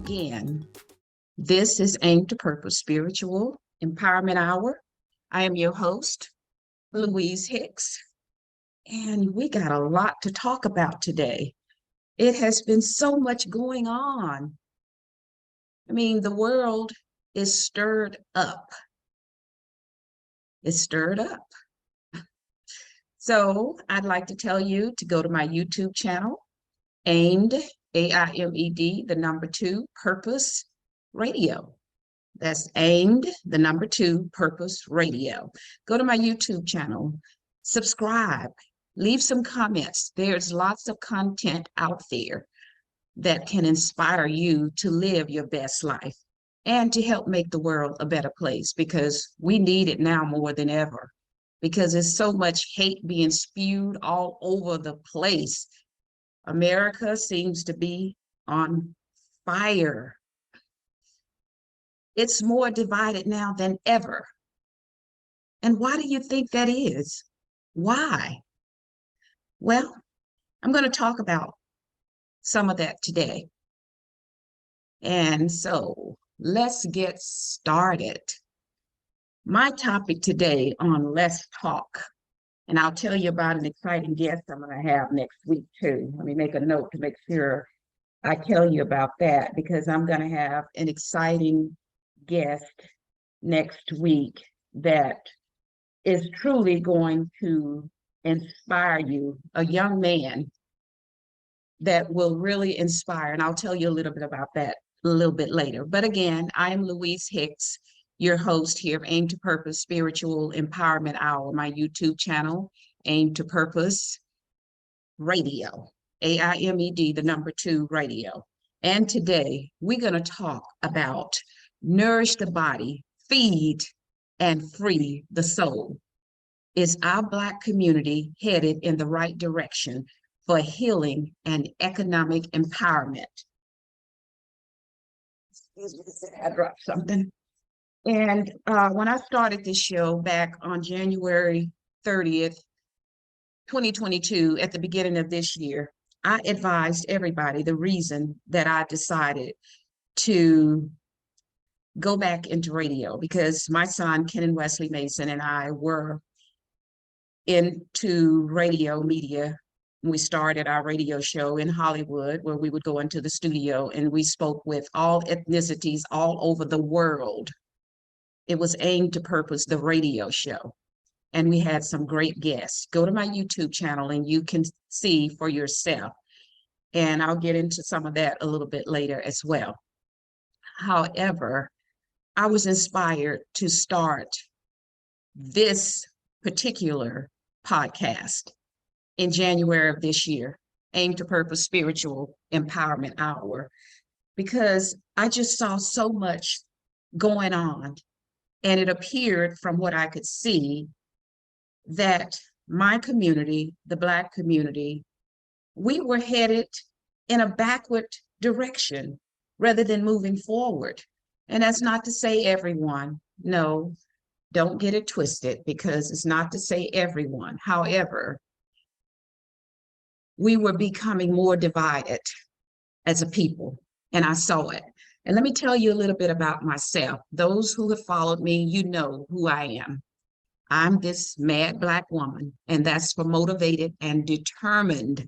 again. This is Aim to Purpose Spiritual Empowerment Hour. I am your host, Louise Hicks, and we got a lot to talk about today. It has been so much going on. I mean, the world is stirred up. It's stirred up. So I'd like to tell you to go to my YouTube channel, AIMED, AIMED, the number 2, Purpose Radio. That's AIMED, the number 2, Purpose Radio. Go to my YouTube channel, subscribe, leave some comments. There's lots of content out there that can inspire you to live your best life and to help make the world a better place, because we need it now more than ever, because there's so much hate being spewed all over the place. America seems to be on fire. It's more divided now than ever. And why do you think that is? Why? Well, I'm going to talk about some of that today. And so let's get started. My topic today on Let's Talk, and I'll tell you about an exciting guest I'm going to have next week too. Let me make a note to make sure I tell you about that, because I'm going to have an exciting guest next week that is truly going to inspire you, a young man that will really inspire. And I'll tell you a little bit about that a little bit later. But again, I am Louise Hicks, your host here of Aim to Purpose Spiritual Empowerment Hour, my YouTube channel, Aim to Purpose Radio, AIMED, the number 2 radio. And today we're going to talk about nourish the body, feed and free the soul. Is our Black community headed in the right direction for healing and economic empowerment? Excuse me, I dropped something. And when I started this show back on January 30th, 2022, at the beginning of this year, I advised everybody the reason that I decided to go back into radio, because my son, Kenan Wesley Mason, and I were into radio media. We started our radio show in Hollywood, where we would go into the studio and we spoke with all ethnicities all over the world. It was Aimed to Purpose, the radio show. And we had some great guests. Go to my YouTube channel and you can see for yourself. And I'll get into some of that a little bit later as well. However, I was inspired to start this particular podcast in January of this year, Aim to Purpose Spiritual Empowerment Hour, because I just saw so much going on. And it appeared from what I could see that my community, the Black community, we were headed in a backward direction rather than moving forward. And that's not to say everyone. No, don't get it twisted, because it's not to say everyone. However, we were becoming more divided as a people, and I saw it. And let me tell you a little bit about myself. Those who have followed me, you know who I am. I'm this mad Black woman, and that's for motivated and determined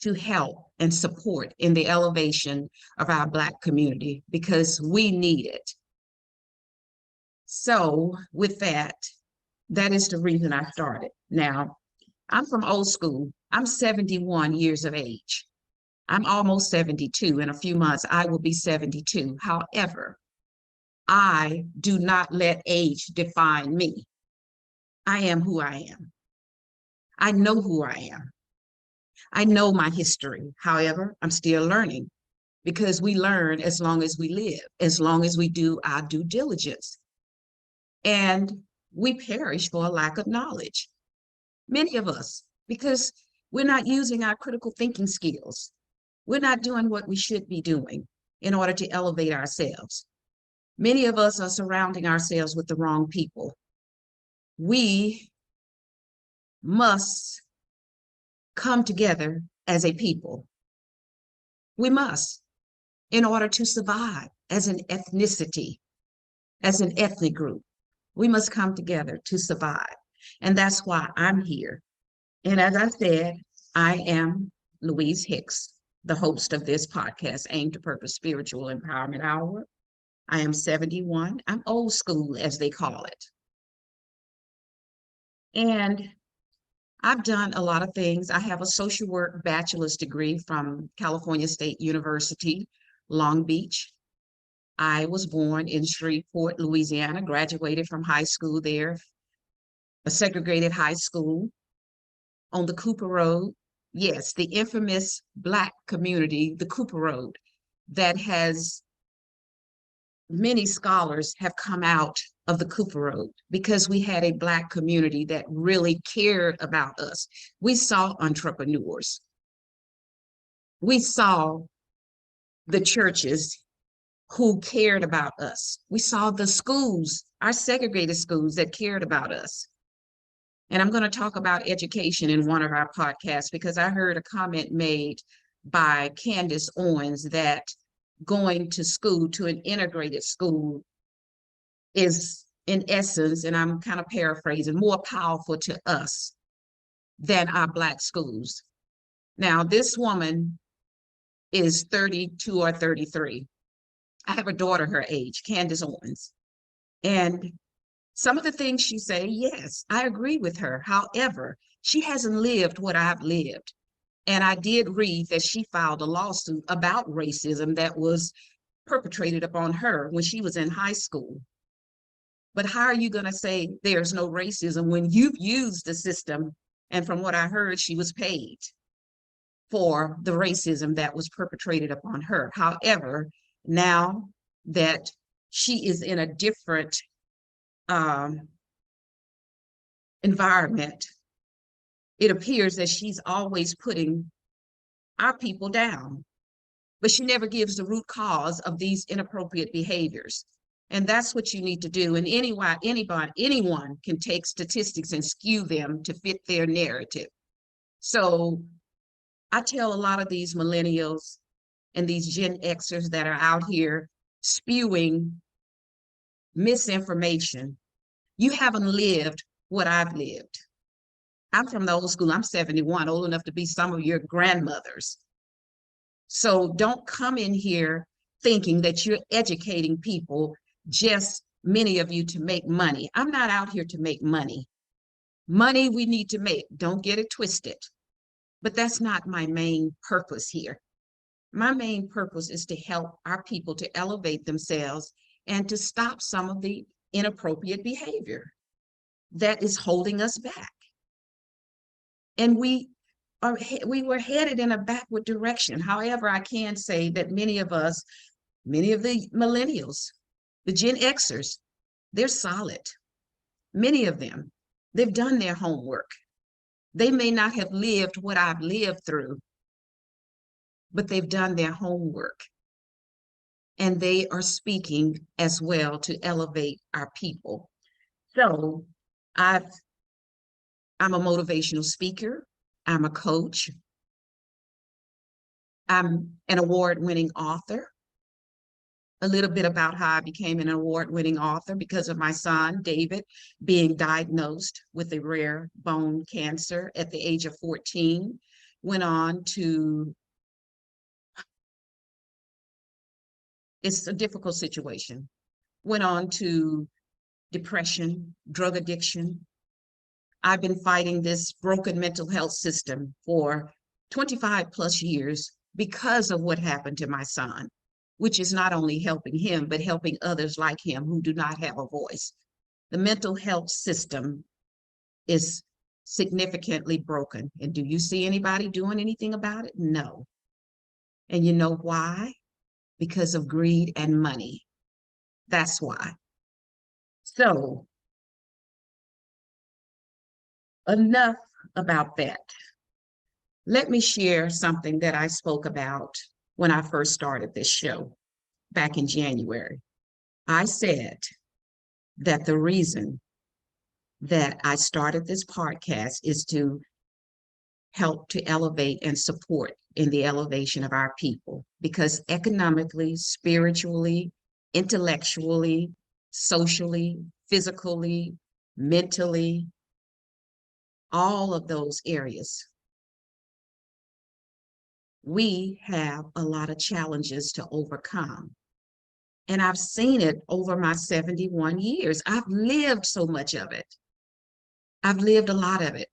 to help and support in the elevation of our Black community, because we need it. So with that, that is the reason I started. Now, I'm from old school. I'm 71 years of age. I'm almost 72. In a few months, I will be 72. However, I do not let age define me. I am who I am. I know who I am. I know my history. However, I'm still learning, because we learn as long as we live, as long as we do our due diligence. And we perish for a lack of knowledge. Many of us, because we're not using our critical thinking skills. We're not doing what we should be doing in order to elevate ourselves. Many of us are surrounding ourselves with the wrong people. We must come together as a people. We must. in order to survive as an ethnicity, as an ethnic group. We must come together to survive. And that's why I'm here. And as I said, I am Louise Hicks, the host of this podcast, Aim to Purpose Spiritual Empowerment Hour. I am 71. I'm old school, as they call it. And I've done a lot of things. I have a social work bachelor's degree from California State University, Long Beach. I was born in Shreveport, Louisiana, graduated from high school there, a segregated high school on the Cooper Road. Yes, the infamous Black community, the Cooper Road, that has many scholars have come out of the Cooper Road because we had a Black community that really cared about us. We saw entrepreneurs. We saw the churches who cared about us. We saw the schools, our segregated schools that cared about us. And I'm going to talk about education in one of our podcasts because I heard a comment made by Candace Owens that going to school, to an integrated school, is in essence, and I'm kind of paraphrasing, more powerful to us than our Black schools. Now, this woman is 32 or 33. I have a daughter her age, Candace Owens. And some of the things she say, yes, I agree with her. However, she hasn't lived what I've lived. And I did read that she filed a lawsuit about racism that was perpetrated upon her when she was in high school. But how are you going to say there's no racism when you've used the system? And from what I heard, she was paid for the racism that was perpetrated upon her. However, now that she is in a different environment, it appears that she's always putting our people down, but she never gives the root cause of these inappropriate behaviors. And that's what you need to do. And anyone can take statistics and skew them to fit their narrative. So I tell a lot of these millennials and these Gen Xers that are out here spewing misinformation, you haven't lived what I've lived. I'm from the old school. I'm 71, old enough to be some of your grandmothers. So don't come in here thinking that you're educating people, just many of you, to make money. I'm not out here to make money. Money we need to make, don't get it twisted. But that's not my main purpose here. My main purpose is to help our people to elevate themselves and to stop some of the inappropriate behavior that is holding us back. And we were headed in a backward direction. However, I can say that many of us, many of the millennials, the Gen Xers, they're solid. Many of them, they've done their homework. They may not have lived what I've lived through, but they've done their homework. And they are speaking as well to elevate our people. So I'm a motivational speaker. I'm a coach. I'm an award-winning author. A little bit about how I became an award-winning author: because of my son, David, being diagnosed with a rare bone cancer at the age of 14, went on to, it's a difficult situation, went on to depression, drug addiction. I've been fighting this broken mental health system for 25 plus years because of what happened to my son, which is not only helping him, but helping others like him who do not have a voice. The mental health system is significantly broken. And do you see anybody doing anything about it? No. And you know why? Because of greed and money. That's why. So, enough about that. Let me share something that I spoke about when I first started this show back in January. I said that the reason that I started this podcast is to help to elevate and support in the elevation of our people, because economically, spiritually, intellectually, socially, physically, mentally, all of those areas, we have a lot of challenges to overcome. And I've seen it over my 71 years. I've lived so much of it. I've lived a lot of it.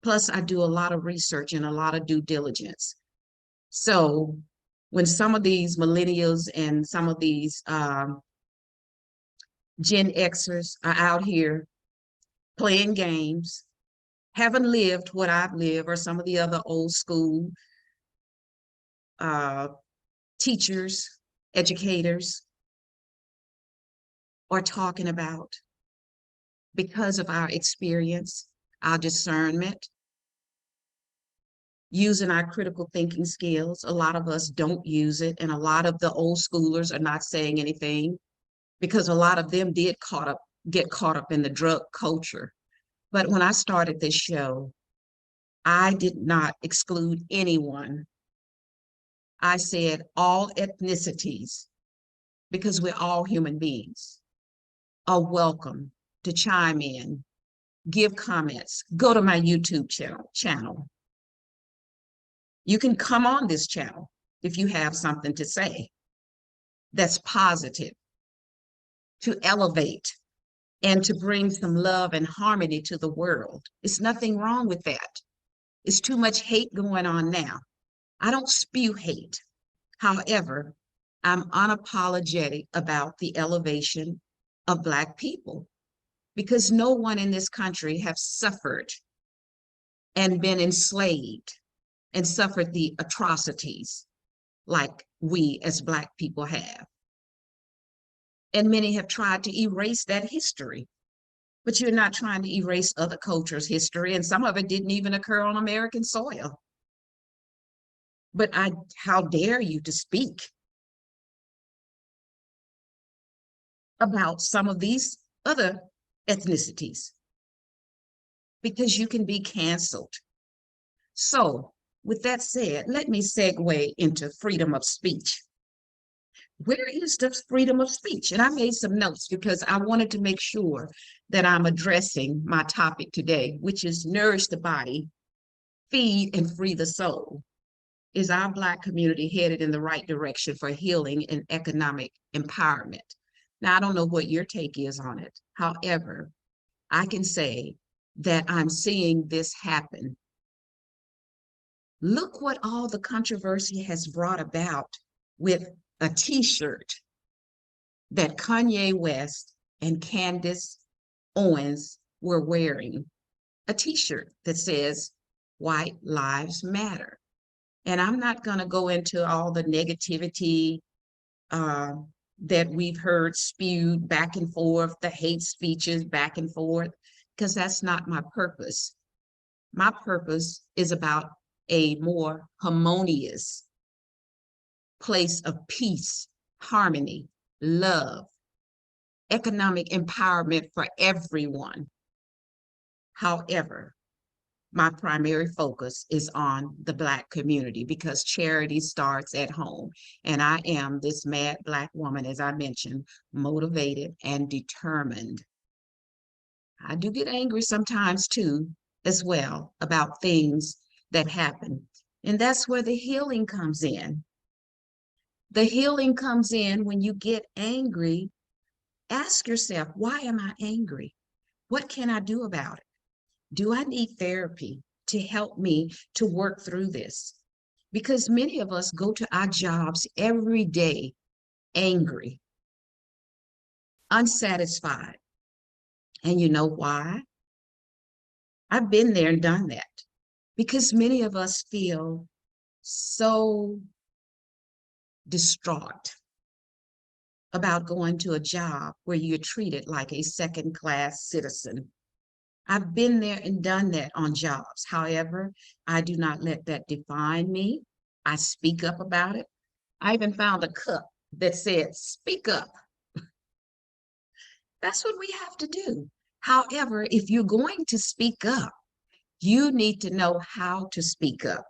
Plus, I do a lot of research and a lot of due diligence. So when some of these millennials and some of these Gen Xers are out here playing games, haven't lived what I've lived, or some of the other old school teachers, educators are talking about, because of our experience, our discernment, using our critical thinking skills. A lot of us don't use it, and a lot of the old schoolers are not saying anything because a lot of them did get caught up in the drug culture. But when I started this show, I did not exclude anyone. I said all ethnicities, because we're all human beings, are welcome to chime in, give comments, go to my YouTube channel. You can come on this channel if you have something to say that's positive, to elevate and to bring some love and harmony to the world. It's nothing wrong with that. It's too much hate going on now. I don't spew hate. However, I'm unapologetic about the elevation of Black people, because no one in this country have suffered and been enslaved and suffered the atrocities like we as Black people have. And many have tried to erase that history, but you're not trying to erase other cultures' history, and some of it didn't even occur on American soil. But how dare you to speak about some of these other ethnicities, because you can be canceled. So with that said, let me segue into freedom of speech. Where is the freedom of speech? And I made some notes because I wanted to make sure that I'm addressing my topic today, which is nourish the body, feed and free the soul. Is our Black community headed in the right direction for healing and economic empowerment? Now, I don't know what your take is on it. However, I can say that I'm seeing this happen. Look what all the controversy has brought about with a t-shirt that Kanye West and Candace Owens were wearing, a t-shirt that says, "White Lives Matter." And I'm not going to go into all the negativity that we've heard spewed back and forth, the hate speeches back and forth, because that's not my purpose. My purpose is about a more harmonious place of peace, harmony, love, economic empowerment for everyone. However, my primary focus is on the Black community, because charity starts at home. And I am this mad Black woman, as I mentioned, motivated and determined. I do get angry sometimes too, as well, about things that happen. And that's where the healing comes in. The healing comes in when you get angry. Ask yourself, why am I angry? What can I do about it? Do I need therapy to help me to work through this? Because many of us go to our jobs every day angry, unsatisfied. And you know why? I've been there and done that. Because many of us feel so distraught about going to a job where you're treated like a second-class citizen. I've been there and done that on jobs. However, I do not let that define me. I speak up about it. I even found a cup that said, "Speak up." That's what we have to do. However, if you're going to speak up, You need to know how to speak up.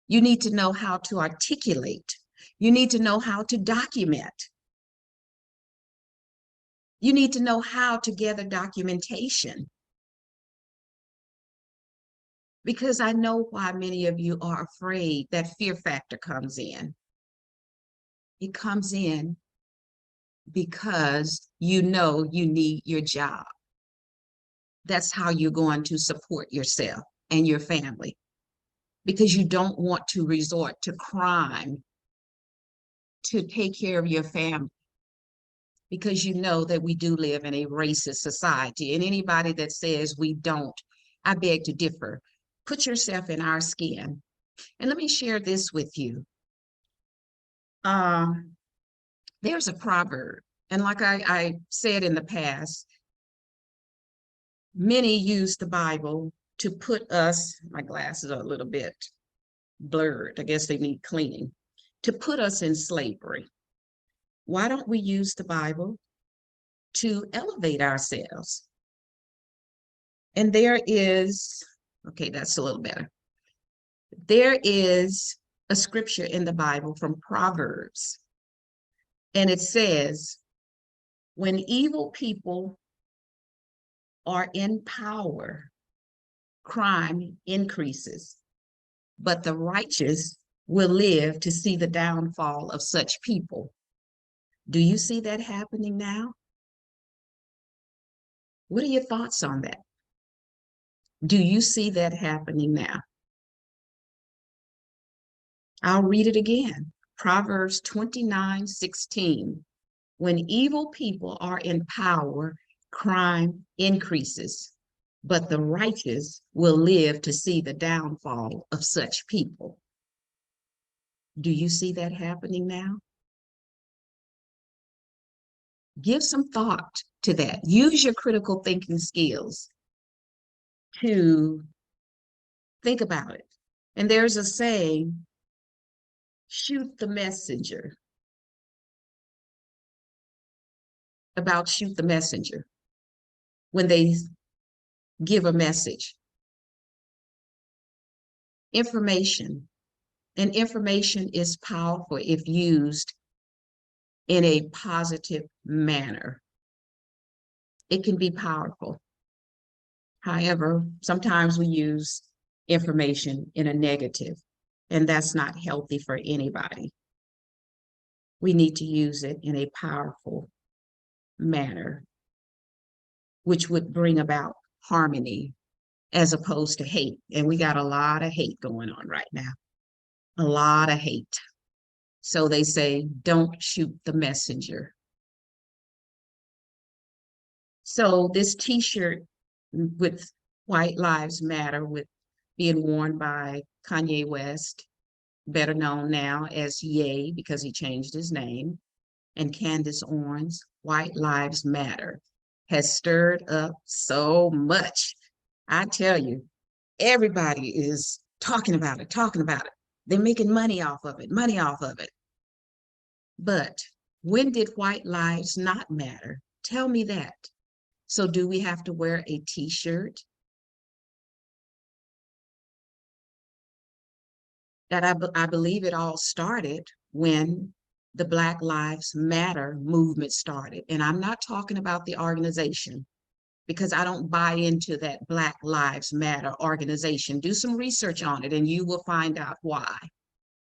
You need to know how to articulate. You need to know how to document. You need to know how to gather documentation. Because I know why many of you are afraid. That fear factor comes in. It comes in because you know you need your job. That's how you're going to support yourself and your family, because you don't want to resort to crime to take care of your family, because you know that we do live in a racist society. And anybody that says we don't, I beg to differ. Put yourself in our skin. And let me share this with you. There's a proverb, and like I said in the past, many use the Bible to put us, my glasses are a little bit blurred, I guess they need cleaning, to put us in slavery. Why don't we use the Bible to elevate ourselves? And there is, okay, that's a little better. There is a scripture in the Bible from Proverbs, and it says, when evil people are in power, crime increases, but the righteous will live to see the downfall of such people. Do you see that happening now? What are your thoughts on that? Do you see that happening now? I'll read it again. Proverbs 29:16. When evil people are in power, crime increases, but the righteous will live to see the downfall of such people. Do you see that happening now? Give some thought to that. Use your critical thinking skills to think about it. And there's a saying, shoot the messenger. About shoot the messenger when they give a message. Information, and information is powerful if used in a positive manner. It can be powerful. However, sometimes we use information in a negative, and that's not healthy for anybody. We need to use it in a powerful manner, which would bring about harmony as opposed to hate. And we got a lot of hate going on right now, a lot of hate. So they say, don't shoot the messenger. So this t-shirt with White Lives Matter, with being worn by Kanye West, better known now as Ye because he changed his name, and Candace Owens, White Lives Matter, has stirred up so much. I tell you, everybody is talking about it, talking about it. They're making money off of it, money off of it. But when did white lives not matter? Tell me that. So do we have to wear a t-shirt? That I believe it all started when the Black Lives Matter movement started. And I'm not talking about the organization, because I don't buy into that Black Lives Matter organization. Do some research on it and you will find out why.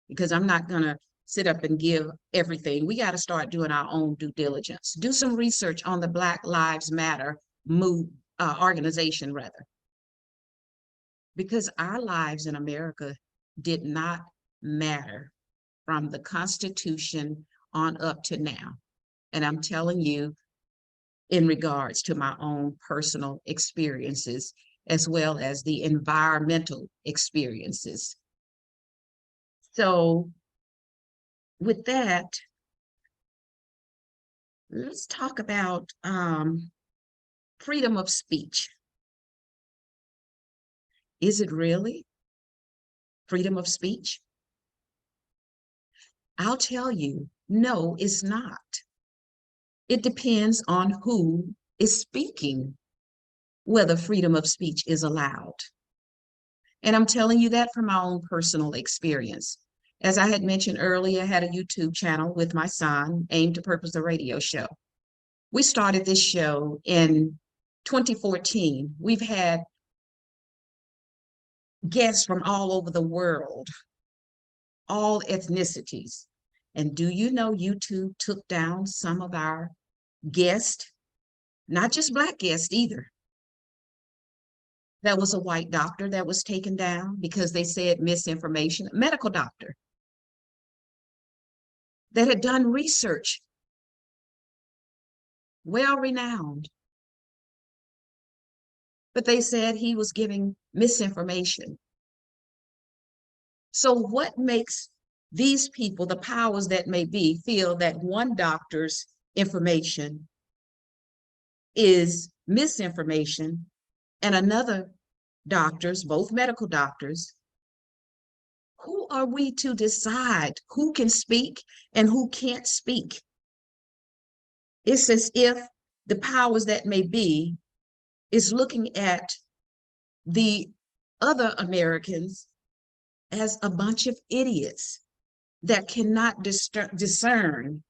Because I'm not gonna sit up and give everything. We gotta start doing our own due diligence. Do some research on the Black Lives Matter organization rather. Because our lives in America did not matter from the Constitution on up to now. And I'm telling you, in regards to my own personal experiences, as well as the environmental experiences. So with that, let's talk about freedom of speech. Is it really freedom of speech? I'll tell you, no, it's not. It depends on who is speaking, whether freedom of speech is allowed. And I'm telling you that from my own personal experience. As I had mentioned earlier, I had a YouTube channel with my son, Aim to Purpose, a radio show. We started this show in 2014. We've had guests from all over the world, all ethnicities. And do you know YouTube took down some of our guests, not just Black guests either. That was a white doctor that was taken down because they said misinformation, a medical doctor that had done research, well-renowned, but they said he was giving misinformation. So what makes these people, the powers that may be, feel that one doctor's information is misinformation and another doctor's, both medical doctors? Who are we to decide who can speak and who can't speak? It's as if the powers that may be is looking at the other Americans as a bunch of idiots that cannot discern,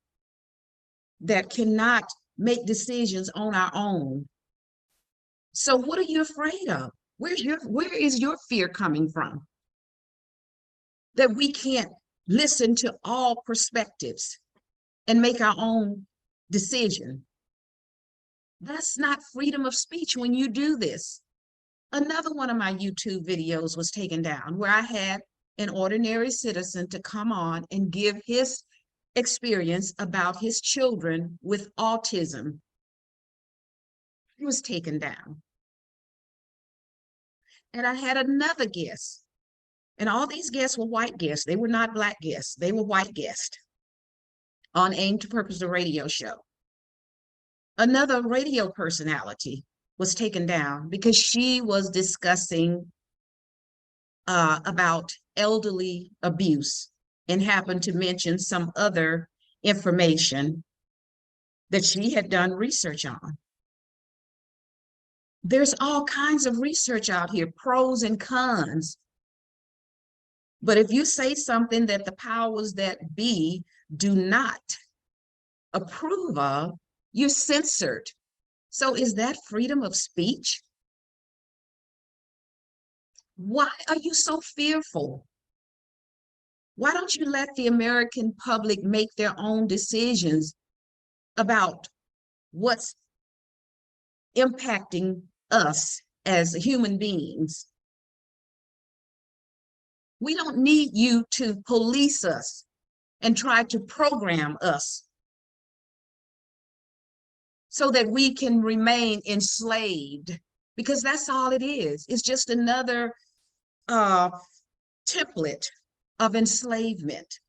that cannot make decisions on our own. So what are you afraid of? Where is your fear coming from? That we can't listen to all perspectives and make our own decision. That's not freedom of speech when you do this. Another one of my YouTube videos was taken down where I had an ordinary citizen to come on and give his experience about his children with autism. He was taken down. And I had another guest, and all these guests were white guests. They were not Black guests. They were white guests on Aim to Purpose, the radio show. Another radio personality was taken down because she was discussing about elderly abuse and happened to mention some other information that she had done research on. There's all kinds of research out here, pros and cons. But if you say something that the powers that be do not approve of, you're censored. So is that freedom of speech? Why are you so fearful? Why don't you let the American public make their own decisions about what's impacting us as human beings? We don't need you to police us and try to program us so that we can remain enslaved, because that's all it is. It's just another template of enslavement.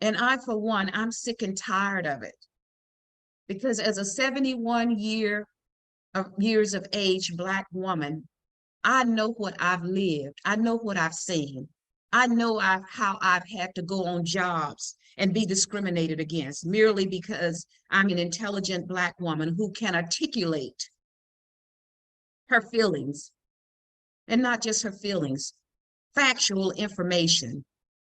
And I, for one, I'm sick and tired of it, because as a 71 years of age Black woman, I know what I've lived. I know what I've seen. I know how I've had to go on jobs and be discriminated against merely because I'm an intelligent Black woman who can articulate her feelings, and not just her feelings, factual information.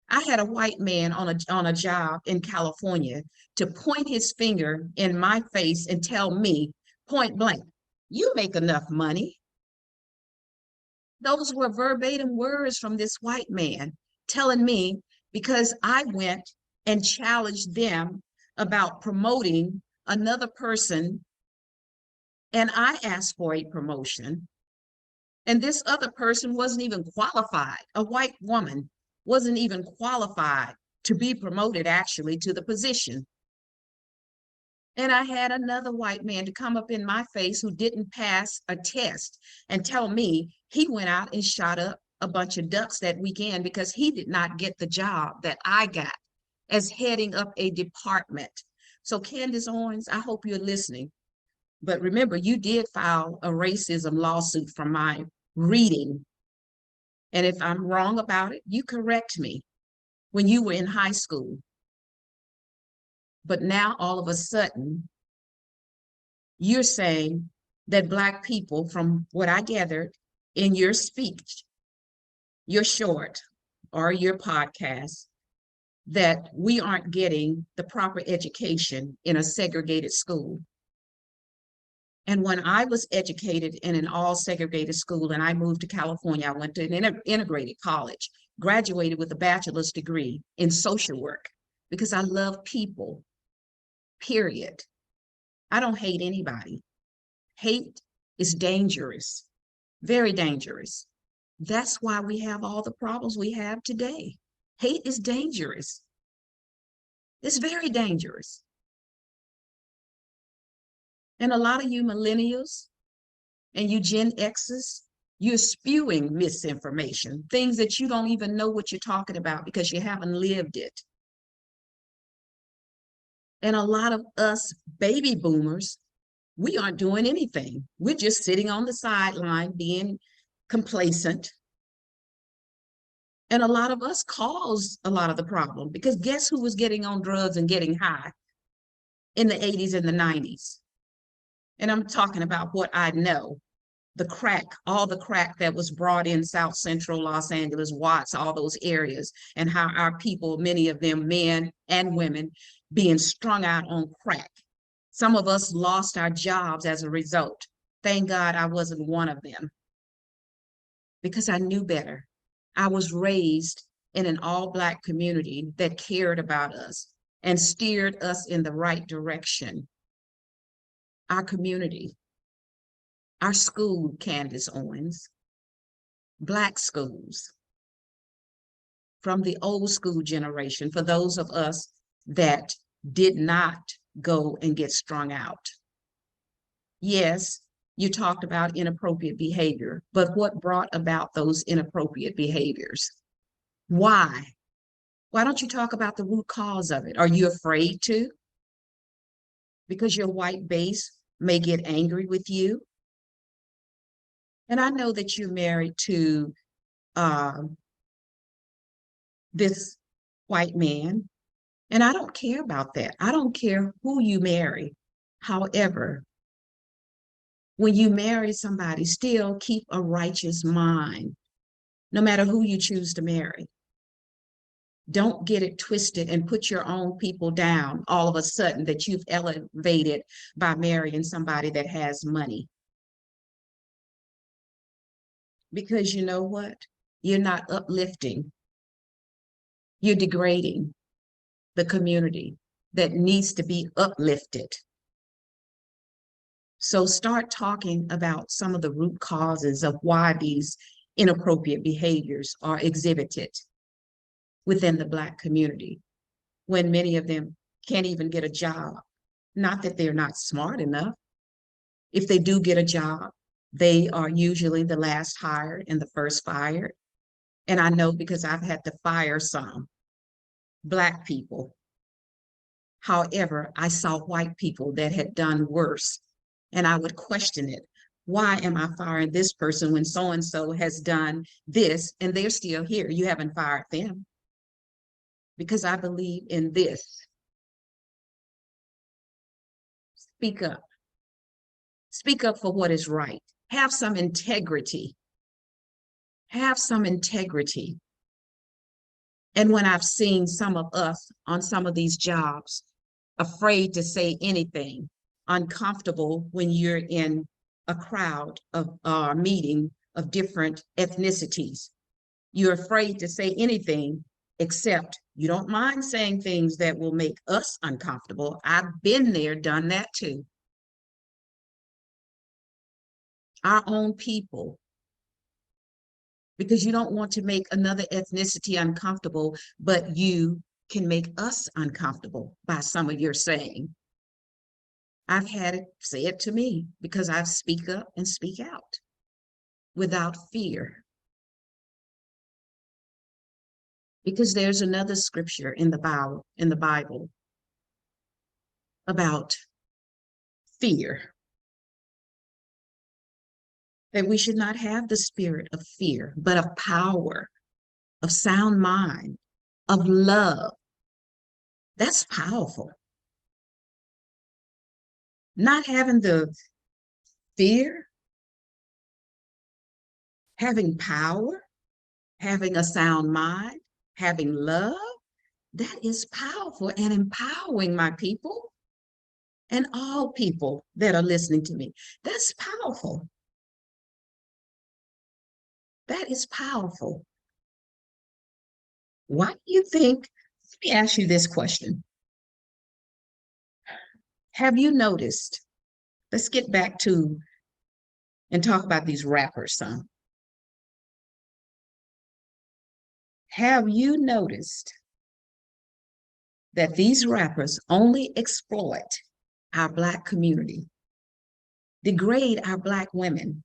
I had a white man on a job in California to point his finger in my face and tell me point blank, "You make enough money." Those were verbatim words from this white man telling me, because I went and challenged them about promoting another person, and I asked for a promotion, and this other person wasn't even qualified. A white woman wasn't even qualified to be promoted actually to the position. And I had another white man to come up in my face who didn't pass a test and tell me he went out and shot up a bunch of ducks that weekend because he did not get the job that I got as heading up a department. So Candace Owens, I hope you're listening. But remember, you did file a racism lawsuit from my reading. And if I'm wrong about it, you correct me when you were in high school. But now all of a sudden, you're saying that Black people, from what I gathered, in your speech, your short, or your podcast that we aren't getting the proper education in a segregated school. And when I was educated in an all segregated school and I moved to California, I went to an integrated college, graduated with a bachelor's degree in social work because I love people, period. I don't hate anybody. Hate is dangerous, very dangerous. That's why we have all the problems we have today. Hate is dangerous. It's very dangerous. And a lot of you millennials and you Gen Xers, you're spewing misinformation, things that you don't even know what you're talking about because you haven't lived it. And a lot of us baby boomers, we aren't doing anything. We're just sitting on the sideline being complacent. And a lot of us caused a lot of the problem because guess who was getting on drugs and getting high in the 80s and the 90s? And I'm talking about what I know, the crack, all the crack that was brought in South Central Los Angeles, Watts, all those areas, and how our people, many of them men and women, being strung out on crack. Some of us lost our jobs as a result. Thank God I wasn't one of them because I knew better. I was raised in an all-Black community that cared about us and steered us in the right direction. Our community, our school, Candace Owens, Black schools, from the old school generation, for those of us that did not go and get strung out. Yes, you talked about inappropriate behavior, but what brought about those inappropriate behaviors? Why? Why don't you talk about the root cause of it? Are you afraid to? Because your white base may get angry with you. And I know that you're married to this white man, and I don't care about that. I don't care who you marry. However, when you marry somebody, still keep a righteous mind, no matter who you choose to marry. Don't get it twisted and put your own people down all of a sudden that you've elevated by marrying somebody that has money. Because you know what? You're not uplifting. You're degrading the community that needs to be uplifted. So start talking about some of the root causes of why these inappropriate behaviors are exhibited within the Black community, when many of them can't even get a job. Not that they're not smart enough. If they do get a job, they are usually the last hired and the first fired. And I know because I've had to fire some Black people. However, I saw white people that had done worse, and I would question it. Why am I firing this person when so-and-so has done this and they're still here? You haven't fired them. Because I believe in this. Speak up. Speak up for what is right. Have some integrity. Have some integrity. And when I've seen some of us on some of these jobs, afraid to say anything, uncomfortable when you're in a crowd of meeting of different ethnicities. You're afraid to say anything except you don't mind saying things that will make us uncomfortable. I've been there, done that too. Our own people. Because you don't want to make another ethnicity uncomfortable, but you can make us uncomfortable by some of your saying. I've had it say it to me because I speak up and speak out without fear. Because there's another scripture in the Bible about fear. That we should not have the spirit of fear, but of power, of sound mind, of love. That's powerful. Not having the fear having power, having a sound mind, having love. That is powerful and empowering, my people, and all people that are listening to me. That's powerful. That is powerful. Why do you think? Let me ask you this question. Have you noticed? Let's get back to and talk about these rappers some. Have you noticed that these rappers only exploit our Black community, degrade our Black women,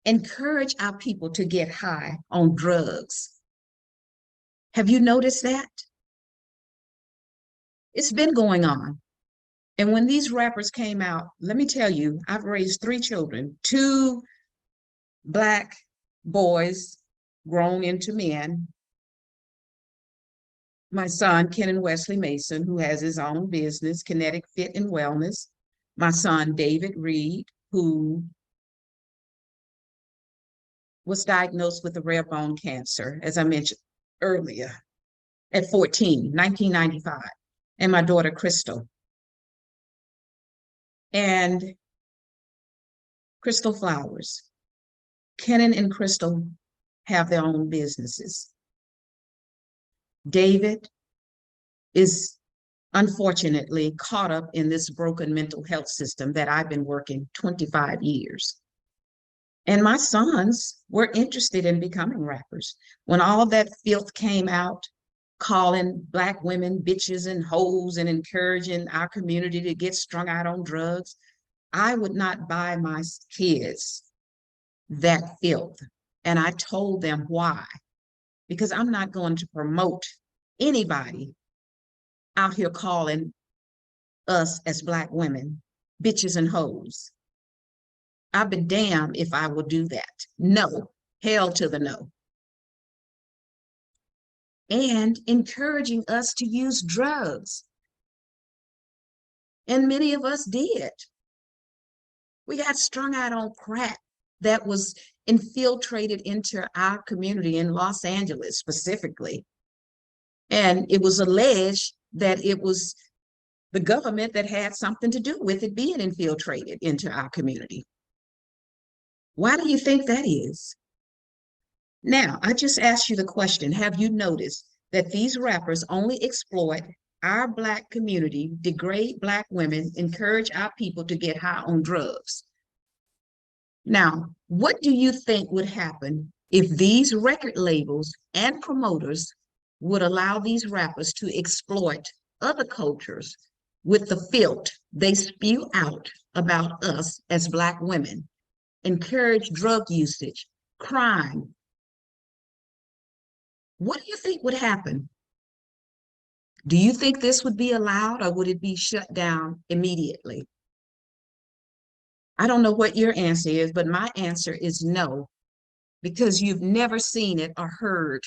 encourage our people to get high on drugs? Have you noticed that? It's been going on. And when these rappers came out, let me tell you, I've raised 3 children, 2 Black boys grown into men. My son, Kenan Wesley Mason, who has his own business, Kinetic Fit and Wellness. My son, David Reed, who was diagnosed with a rare bone cancer, as I mentioned earlier, at 14, 1995. And my daughter, Crystal. And Crystal Flowers. Kenan and Crystal have their own businesses. David is unfortunately caught up in this broken mental health system that I've been working 25 years. And my sons were interested in becoming rappers. When all of that filth came out, calling Black women bitches and hoes and encouraging our community to get strung out on drugs, I would not buy my kids that filth. And I told them why. Because I'm not going to promote anybody out here calling us as Black women bitches and hoes. I'll be damned if I will do that. No, hell to the no. And encouraging us to use drugs. And many of us did. We got strung out on crack that was infiltrated into our community in Los Angeles specifically. And it was alleged that it was the government that had something to do with it being infiltrated into our community. Why do you think that is? Now, I just asked you the question, have you noticed that these rappers only exploit our Black community, degrade Black women, encourage our people to get high on drugs? Now, what do you think would happen if these record labels and promoters would allow these rappers to exploit other cultures with the filth they spew out about us as Black women, encourage drug usage, crime? What do you think would happen? Do you think this would be allowed, or would it be shut down immediately? I don't know what your answer is, but my answer is no, because you've never seen it or heard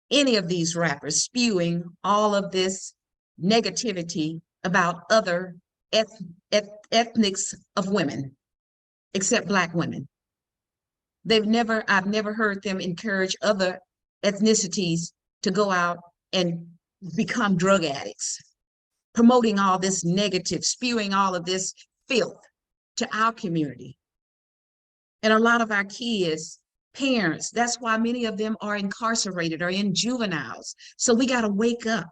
any of these rappers spewing all of this negativity about other ethnics of women, except Black women. I've never heard them encourage other ethnicities to go out and become drug addicts, promoting all this negative, spewing all of this filth to our community. And a lot of our kids, parents, that's why many of them are incarcerated or in juveniles. So we got to wake up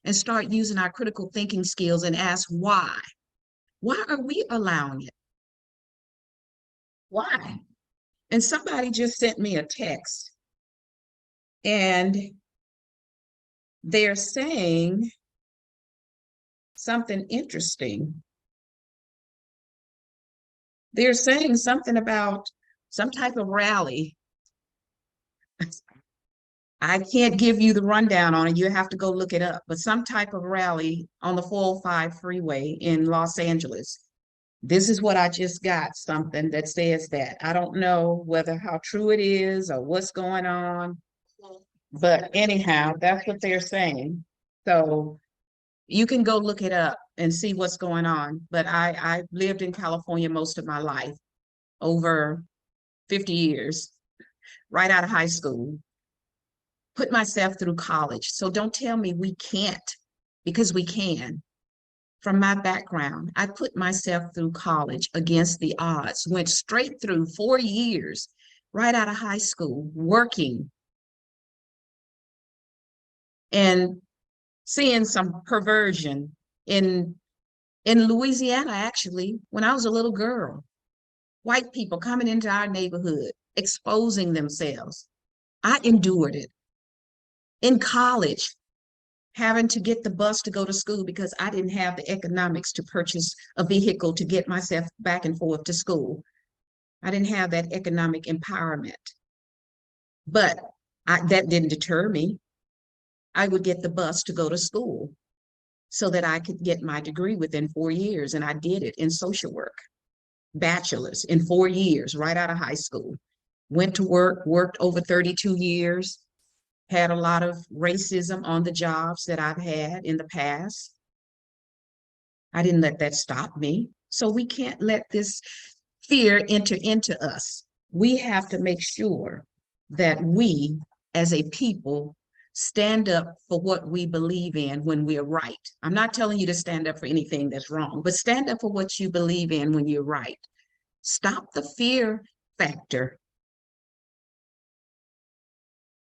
and start using our critical thinking skills and ask why. Why are we allowing it? Why? And somebody just sent me a text, and they're saying something interesting. They're saying something about some type of rally. I can't give you the rundown on it. You have to go look it up, but some type of rally on the 405 freeway in Los Angeles. This is what I just got, something that says that. I don't know whether how true it is or what's going on, but anyhow, that's what they're saying. So you can go look it up and see what's going on. But I lived in California most of my life, over 50 years. right out of high school, put myself through college. So don't tell me we can't, because we can. From my background, I put myself through college against the odds, went straight through 4 years, right out of high school, working and seeing some perversion in Louisiana, actually, when I was a little girl. White people coming into our neighborhood, exposing themselves. I endured it. In college, having to get the bus to go to school because I didn't have the economics to purchase a vehicle to get myself back and forth to school. I didn't have that economic empowerment. But that didn't deter me. I would get the bus to go to school so that I could get my degree within 4 years. And I did it in social work, bachelor's in 4 years, right out of high school. Went to work, worked over 32 years, had a lot of racism on the jobs that I've had in the past. I didn't let that stop me. So we can't let this fear enter into us. We have to make sure that we, as a people, stand up for what we believe in when we're right. I'm not telling you to stand up for anything that's wrong, but stand up for what you believe in when you're right. Stop the fear factor.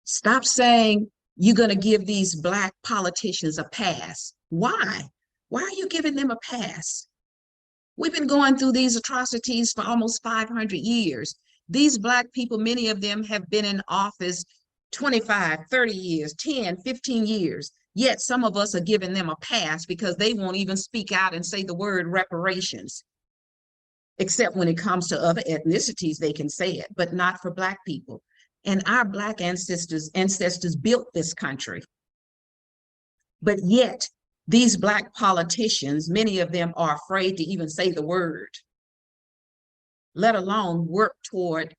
Stop saying you're going to give these Black politicians a pass. Why? Why are you giving them a pass? We've been going through these atrocities for almost 500 years. These Black people, many of them have been in office 25, 30 years, 10, 15 years. Yet some of us are giving them a pass because they won't even speak out and say the word reparations. Except when it comes to other ethnicities, they can say it, but not for Black people. And our Black ancestors built this country. But yet, these Black politicians, many of them are afraid to even say the word, let alone work toward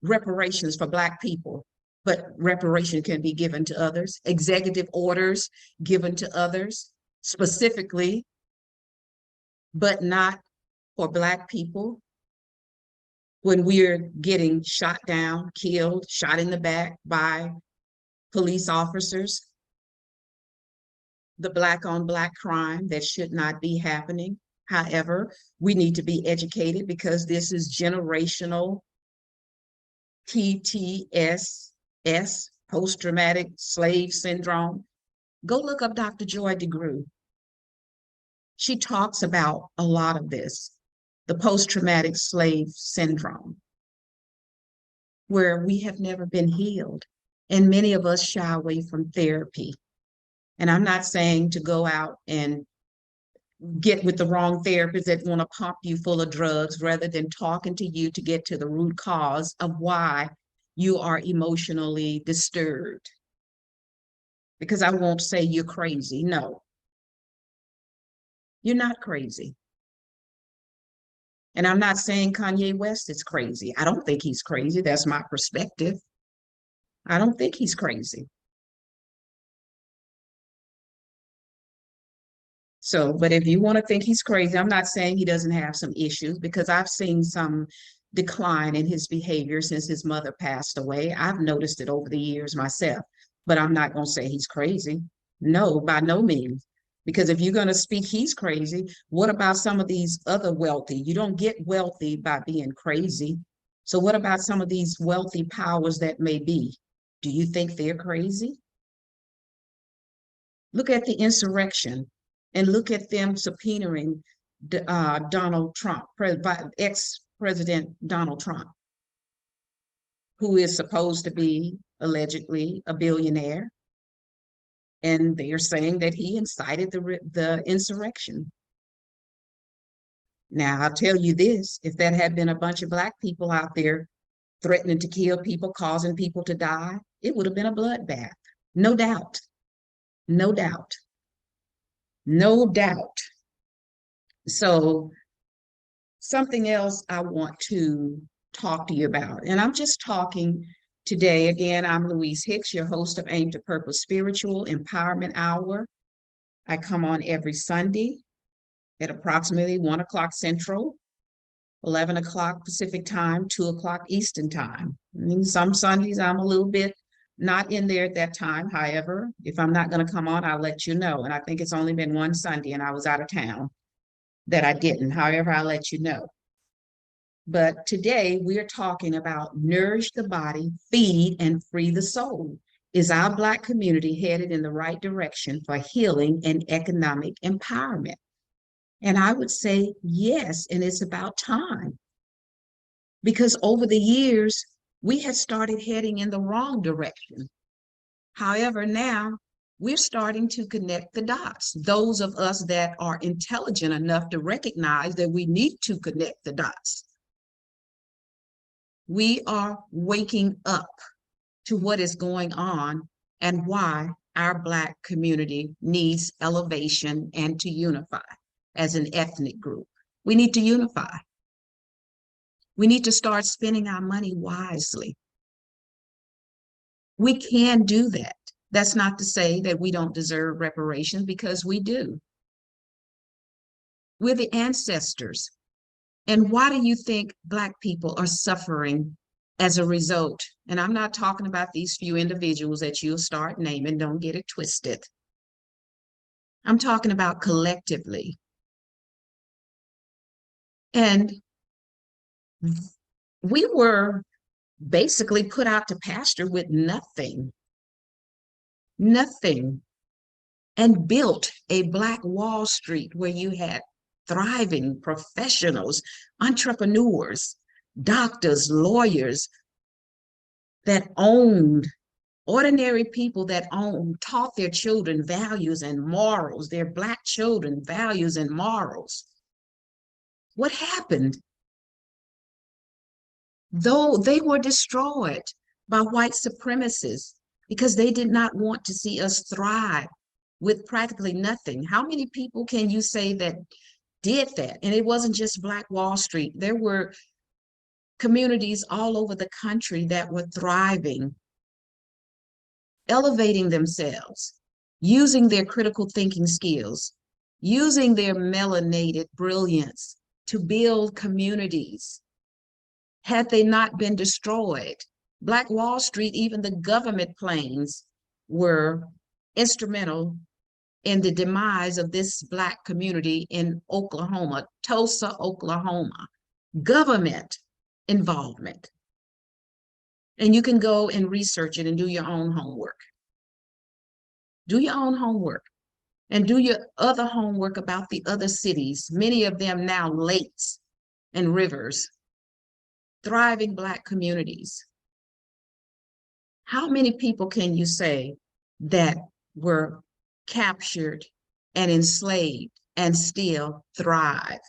reparations for Black people. But reparation can be given to others, executive orders given to others specifically, but not for Black people. When we're getting shot down, killed, shot in the back by police officers, the Black on Black crime that should not be happening. However, we need to be educated because this is generational PTSS, post-traumatic slave syndrome. Go look up Dr. Joy DeGruy. She talks about a lot of this, the post-traumatic slave syndrome, where we have never been healed. And many of us shy away from therapy. And I'm not saying to go out and get with the wrong therapists that want to pump you full of drugs rather than talking to you to get to the root cause of why you are emotionally disturbed. Because I won't say you're crazy. No, you're not crazy. And I'm not saying Kanye West is crazy. I don't think he's crazy. That's my perspective. I don't think he's crazy. So, but if you want to think he's crazy, I'm not saying he doesn't have some issues, because I've seen some decline in his behavior since his mother passed away. I've noticed it over the years myself, but I'm not going to say he's crazy. No, by no means. Because if you're going to speak he's crazy, what about some of these other wealthy? You don't get wealthy by being crazy. So what about some of these wealthy powers that may be? Do you think they're crazy? Look at the insurrection and look at them subpoenaing Donald Trump, ex-President Donald Trump, who is supposed to be allegedly a billionaire. And they are saying that he incited the insurrection. Now, I'll tell you this, if that had been a bunch of Black people out there threatening to kill people, causing people to die, it would have been a bloodbath. No doubt. No doubt. No doubt. So something else I want to talk to you about, and I'm just talking today, again, I'm Louise Hicks, your host of Aim to Purpose Spiritual Empowerment Hour. I come on every Sunday at approximately 1 o'clock Central, 11 o'clock Pacific time, 2 o'clock Eastern time. And some Sundays I'm a little bit not in there at that time. However, if I'm not going to come on, I'll let you know. And I think it's only been one Sunday and I was out of town that I didn't. However, I'll let you know. But today we're talking about nourish the body, feed and free the soul. Is our Black community headed in the right direction for healing and economic empowerment? And I would say yes, and it's about time. Because over the years, we had started heading in the wrong direction. However, now we're starting to connect the dots. Those of us that are intelligent enough to recognize that we need to connect the dots. We are waking up to what is going on and why our Black community needs elevation and to unify as an ethnic group. We need to unify. We need to start spending our money wisely. We can do that. That's not to say that we don't deserve reparations, because we do. We're the ancestors. And why do you think Black people are suffering as a result? And I'm not talking about these few individuals that you'll start naming, don't get it twisted. I'm talking about collectively. And we were basically put out to pasture with nothing, and built a Black Wall Street where you had thriving professionals, entrepreneurs, doctors, lawyers that owned, ordinary people that taught their children values and morals, their Black children values and morals. What happened? Though they were destroyed by white supremacists because they did not want to see us thrive with practically nothing. How many people can you say that did that? And it wasn't just Black Wall Street. There were communities all over the country that were thriving, elevating themselves, using their critical thinking skills, using their melanated brilliance to build communities. Had they not been destroyed, Black Wall Street, even the government planes were instrumental in the demise of this Black community in Oklahoma, Tulsa, Oklahoma. Government involvement. And you can go and research it and do your own homework. Do your own homework and do your other homework about the other cities, many of them now lakes and rivers, thriving Black communities. How many people can you say that were captured and enslaved and still thrive?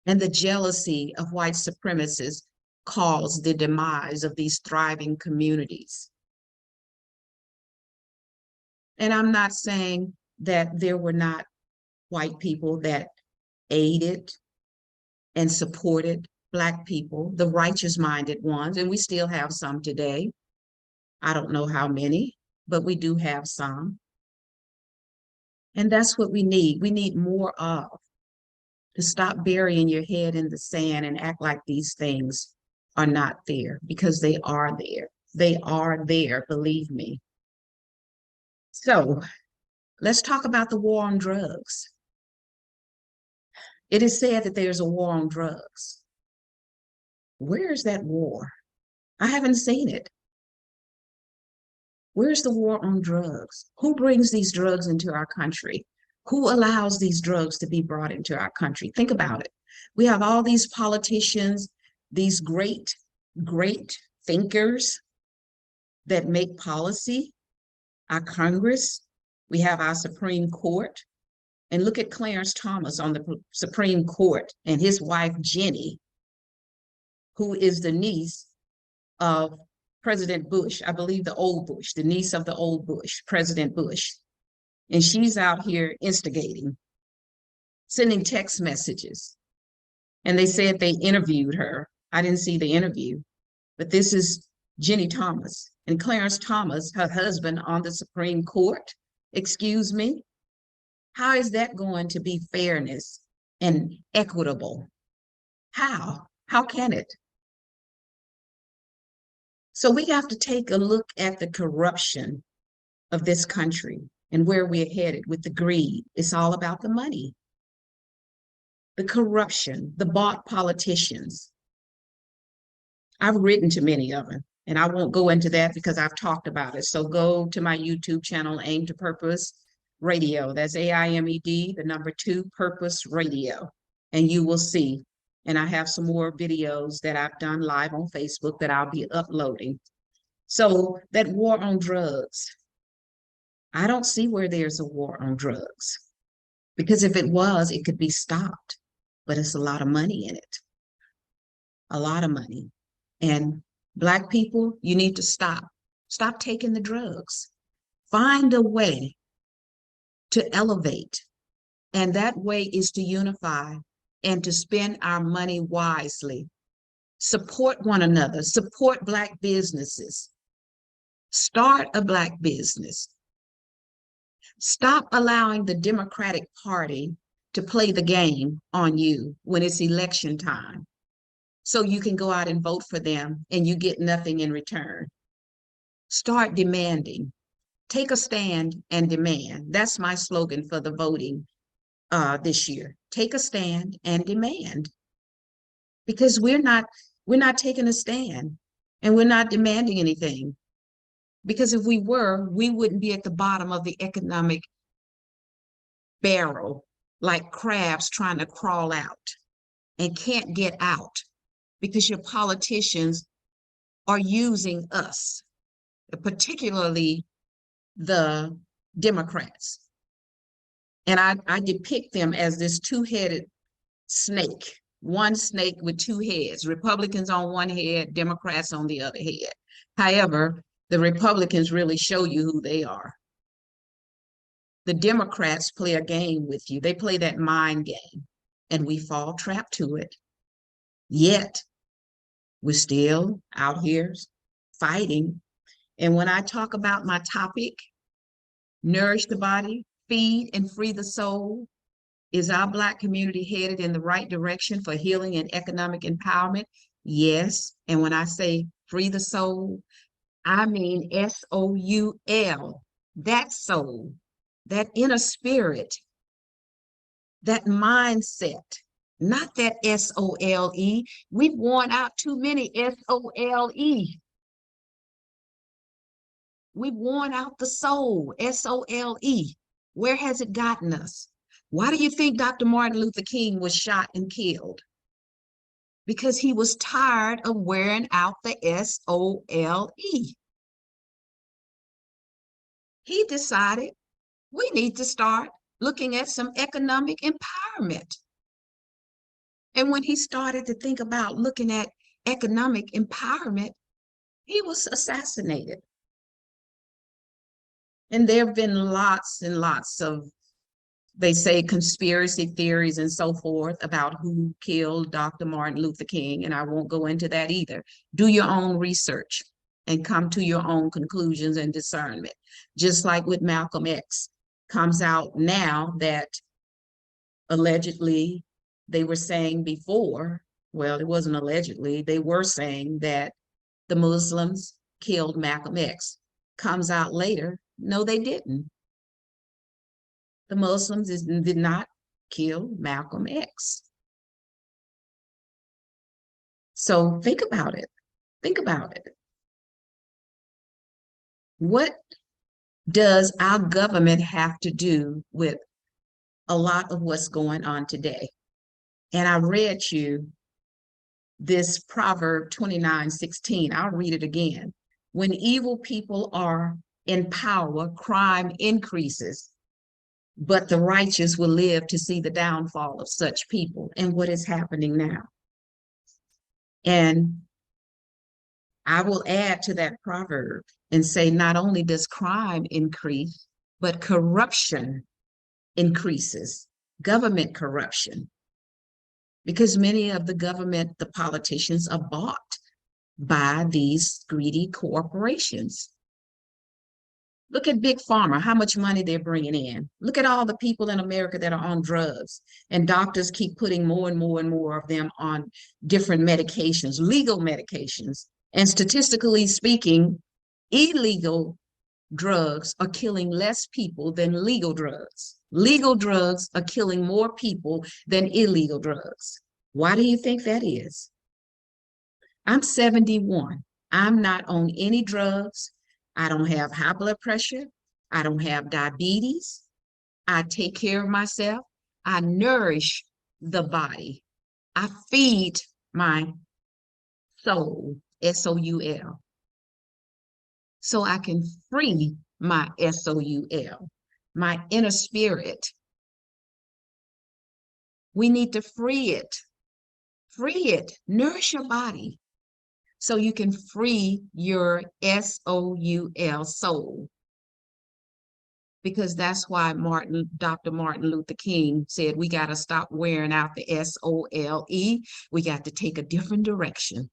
And the jealousy of white supremacists caused the demise of these thriving communities. And I'm not saying that there were not white people that aided and supported Black people, the righteous-minded ones, and we still have some today. I don't know how many, but we do have some. And that's what we need. We need more of. To stop burying your head in the sand and act like these things are not there, because they are there. They are there, believe me. So let's talk about the war on drugs. It is said that there's a war on drugs. Where is that war? I haven't seen it. Where's the war on drugs? Who brings these drugs into our country? Who allows these drugs to be brought into our country? Think about it. We have all these politicians, these great thinkers that make policy, our Congress, we have our Supreme Court. And look at Clarence Thomas on the Supreme Court and his wife, Jenny, who is the niece of President Bush, I believe the old Bush, the niece of the old Bush, President Bush. And she's out here instigating, sending text messages. And they said they interviewed her. I didn't see the interview, but this is Jenny Thomas and Clarence Thomas, her husband, on the Supreme Court. Excuse me? How is that going to be fairness and equitable? How? How can it? So we have to take a look at the corruption of this country and where we're headed with the greed. It's all about the money, the corruption, the bought politicians. I've written to many of them, and I won't go into that because I've talked about it. So go to my YouTube channel, Aim to Purpose Radio. That's AIMED, the number 2, Purpose Radio, and you will see. And I have some more videos that I've done live on Facebook that I'll be uploading. So that war on drugs, I don't see where there's a war on drugs, because if it was, it could be stopped. But it's a lot of money in it, a lot of money. And Black people, you need to stop. Stop taking the drugs. Find a way to elevate. And that way is to unify and to spend our money wisely. Support one another. Support Black businesses. Start a Black business. Stop allowing the Democratic Party to play the game on you when it's election time, so you can go out and vote for them and you get nothing in return. Start demanding. Take a stand and demand. That's my slogan for the voting this year. Take a stand and demand. Because we're not taking a stand and we're not demanding anything. Because if we were, we wouldn't be at the bottom of the economic barrel like crabs trying to crawl out and can't get out because your politicians are using us, particularly the Democrats. And I depict them as this two-headed snake, one snake with two heads, Republicans on one head, Democrats on the other head. However, the Republicans really show you who they are. The Democrats play a game with you. They play that mind game, and we fall trapped to it. Yet, we're still out here fighting. And when I talk about my topic, nourish the body, feed and free the soul, is our Black community headed in the right direction for healing and economic empowerment? Yes. And when I say free the soul, I mean S-O-U-L, that soul, that inner spirit, that mindset, not that S-O-L-E. We've worn out too many S-O-L-E. We've worn out the soul, S-O-L-E. Where has it gotten us? Why do you think Dr. Martin Luther King was shot and killed? Because he was tired of wearing out the S-O-L-E. He decided we need to start looking at some economic empowerment. And when he started to think about looking at economic empowerment, he was assassinated. And there have been lots and lots of, they say, conspiracy theories and so forth about who killed Dr. Martin Luther King, and I won't go into that either. Do your own research and come to your own conclusions and discernment. Just like with Malcolm X, comes out now that allegedly they were saying before, well, it wasn't allegedly, they were saying that the Muslims killed Malcolm X. Comes out later, no, they didn't. The Muslims did not kill Malcolm X. So think about it. Think about it. What does our government have to do with a lot of what's going on today? And I read you this Proverb 29:16. I'll read it again. When evil people are in power, crime increases, but the righteous will live to see the downfall of such people. And what is happening now? And I will add to that proverb and say, not only does crime increase, but corruption increases, government corruption, because many of the government, the politicians, are bought by these greedy corporations. Look at Big Pharma, how much money they're bringing in. Look at all the people in America that are on drugs, and doctors keep putting more and more and more of them on different medications, legal medications. And statistically speaking, illegal drugs are killing less people than legal drugs. Legal drugs are killing more people than illegal drugs. Why do you think that is? I'm 71. I'm not on any drugs. I don't have high blood pressure. I don't have diabetes. I take care of myself. I nourish the body. I feed my soul, S-O-U-L, so I can free my S-O-U-L, my inner spirit. We need to free it. Free it. Nourish your body so you can free your S-O-U-L, soul. Because that's why Dr. Martin Luther King said we got to stop wearing out the S-O-L-E. We got to take a different direction.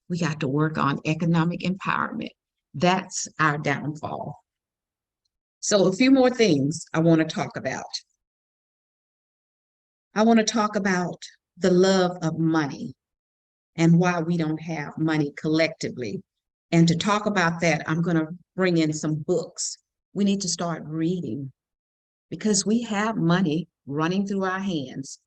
We got to work on economic empowerment. That's our downfall. So a few more things I want to talk about. I want to talk about the love of money and why we don't have money collectively. And to talk about that, I'm going to bring in some books. We need to start reading because we have money running through our hands.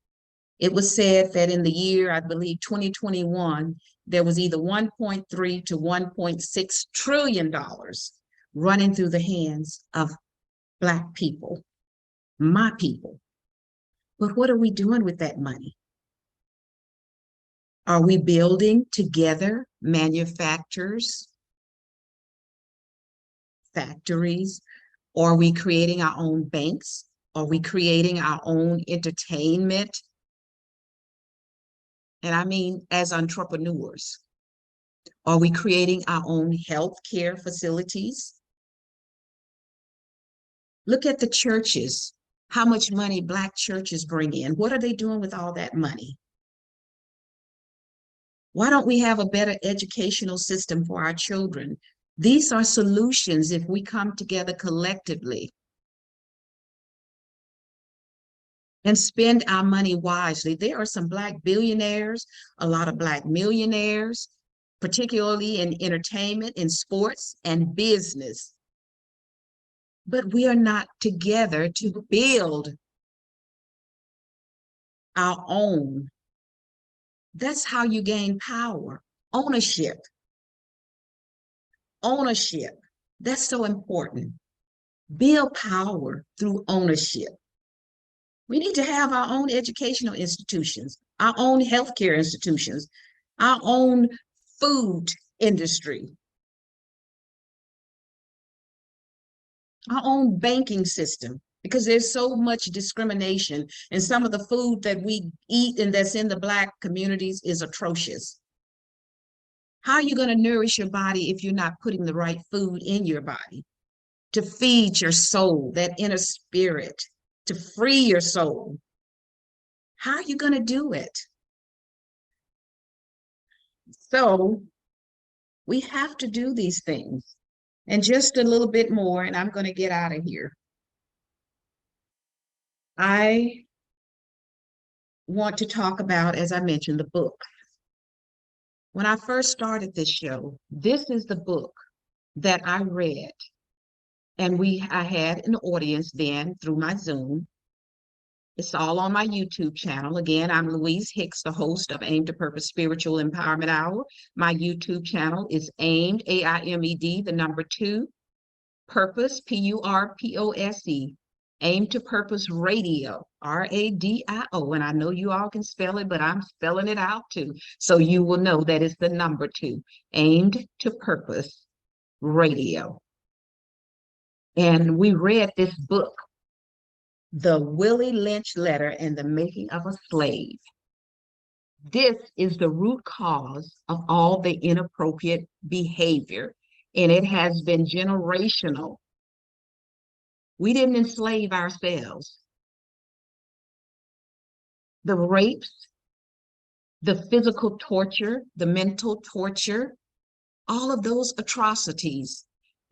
It was said that in the year, I believe 2021, there was either 1.3 to 1.6 trillion dollars running through the hands of Black people, my people. But what are we doing with that money? Are we building together manufacturers, factories? Or are we creating our own banks? Are we creating our own entertainment? And I mean, as entrepreneurs, are we creating our own healthcare facilities? Look at the churches, how much money Black churches bring in. What are they doing with all that money? Why don't we have a better educational system for our children? These are solutions if we come together collectively and spend our money wisely. There are some Black billionaires, a lot of Black millionaires, particularly in entertainment, in sports, and business. But we are not together to build our own. That's how you gain power. Ownership. Ownership. That's so important. Build power through ownership. We need to have our own educational institutions, our own healthcare institutions, our own food industry, our own banking system, because there's so much discrimination, and some of the food that we eat and that's in the Black communities is atrocious. How are you going to nourish your body if you're not putting the right food in your body to feed your soul, that inner spirit, to free your soul? How are you going to do it? So we have to do these things. And just a little bit more, and I'm going to get out of here. I want to talk about, as I mentioned, the book. When I first started this show, this is the book that I read. And I had an audience then through my Zoom. It's all on my YouTube channel. Again, I'm Louise Hicks, the host of Aim to Purpose Spiritual Empowerment Hour. My YouTube channel is aimed, A-I-M-E-D, the number 2, Purpose, P-U-R-P-O-S-E, Aim to Purpose Radio, R-A-D-I-O. And I know you all can spell it, but I'm spelling it out too. So you will know that it's the number 2, Aimed to Purpose Radio. And we read this book, The Willie Lynch Letter and the Making of a Slave. This is the root cause of all the inappropriate behavior, and it has been generational. We didn't enslave ourselves. The rapes, the physical torture, the mental torture, all of those atrocities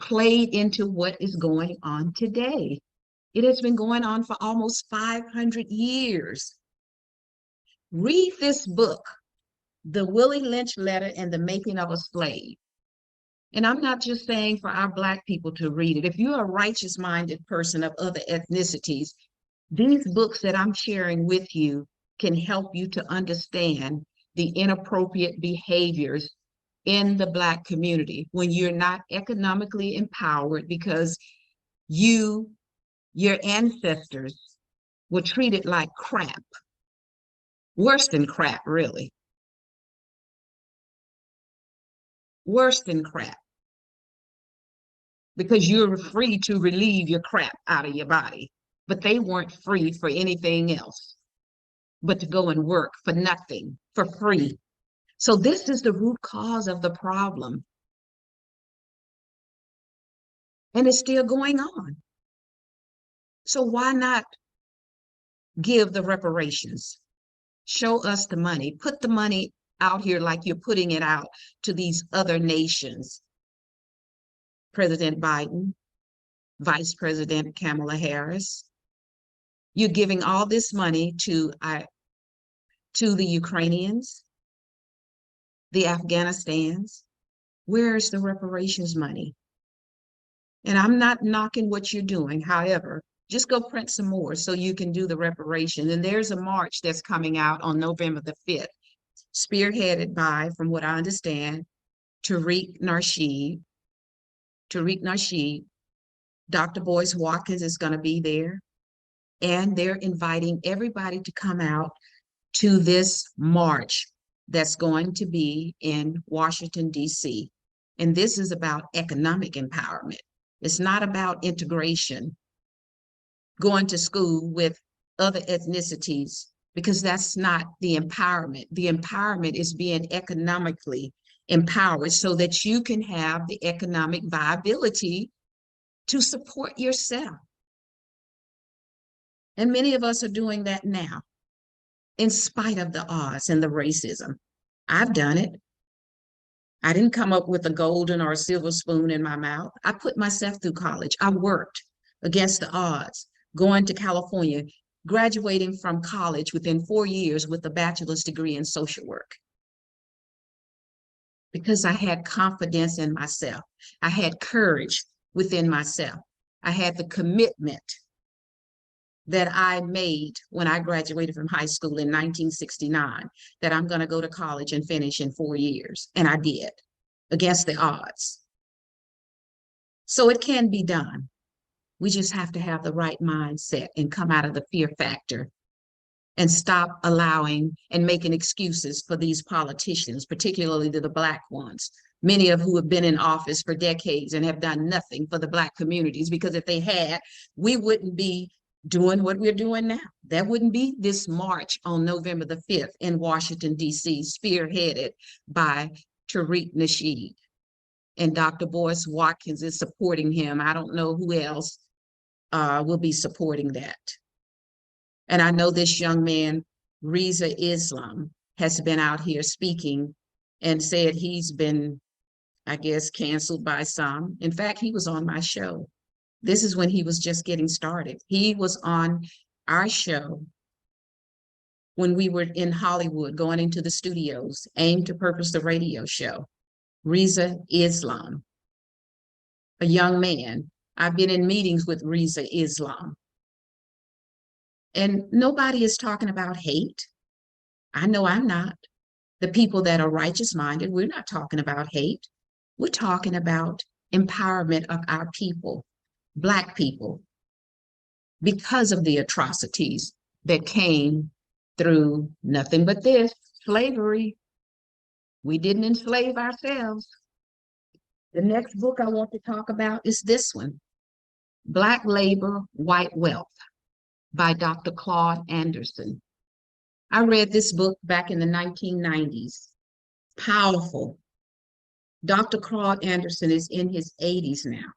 played into what is going on today. It has been going on for almost 500 years. Read this book, The Willie Lynch Letter and the Making of a Slave. And I'm not just saying for our Black people to read it. If you're a righteous-minded person of other ethnicities, these books that I'm sharing with you can help you to understand the inappropriate behaviors in the Black community when you're not economically empowered because your ancestors were treated like crap. Worse than crap, really. Worse than crap. Because you're free to relieve your crap out of your body. But they weren't free for anything else but to go and work for nothing, for free. So this is the root cause of the problem. And it's still going on. So why not give the reparations? Show us the money. Put the money out here like you're putting it out to these other nations. President Biden, Vice President Kamala Harris. You're giving all this money to the Ukrainians, the Afghanistans. Where's the reparations money? And I'm not knocking what you're doing. However, just go print some more so you can do the reparations. And there's a march that's coming out on November the 5th, spearheaded by, from what I understand, Tariq Nasheed. Dr. Boyce Watkins is going to be there. And they're inviting everybody to come out to this march that's going to be in Washington, D.C. And this is about economic empowerment. It's not about integration, going to school with other ethnicities, because that's not the empowerment. The empowerment is being economically empowered so that you can have the economic viability to support yourself. And many of us are doing that now, in spite of the odds and the racism. I've done it. I didn't come up with a golden or a silver spoon in my mouth. I put myself through college. I worked against the odds, going to California, graduating from college within 4 years with a bachelor's degree in social work. Because I had confidence in myself. I had courage within myself. I had the commitment that I made when I graduated from high school in 1969, that I'm going to go to college and finish in 4 years. And I did, against the odds. So it can be done. We just have to have the right mindset and come out of the fear factor and stop allowing and making excuses for these politicians, particularly the Black ones, many of who have been in office for decades and have done nothing for the Black communities, because if they had, we wouldn't be doing what we're doing now. That wouldn't be this march on November the 5th in Washington, D.C., spearheaded by Tariq Nasheed. And Dr. Boyce Watkins is supporting him. I don't know who else will be supporting that. And I know this young man, Reza Islam, has been out here speaking and said he's been, I guess, canceled by some. In fact, he was on my show. This is when he was just getting started. He was on our show when we were in Hollywood, going into the studios, Aim to Purpose, the radio show. Reza Islam, a young man. I've been in meetings with Reza Islam. And nobody is talking about hate. I know I'm not. The people that are righteous-minded, we're not talking about hate. We're talking about empowerment of our people, Black people, because of the atrocities that came through nothing but this, slavery. We didn't enslave ourselves. The next book I want to talk about is this one, Black Labor, White Wealth, by Dr. Claude Anderson. I read this book back in the 1990s. Powerful. Dr. Claude Anderson is in his 80s now.